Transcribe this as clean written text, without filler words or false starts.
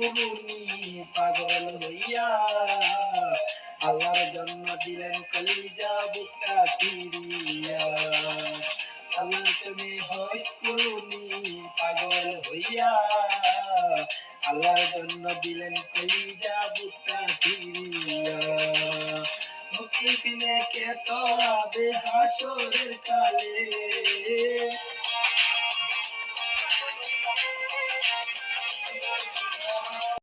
কুরুনি পাগল হইয়া আল্লাহর জন্য দিলেন কলিজা বুকটা ফিরিয়া আল্লাহর প্রেমে হইস কুরুনি পাগল হইয়া আল্লাহর জন্য দিলেন কলিজা বুকটা ফিরিয়া মুক্তি বিনে কে তোরাবে হাসরের কালে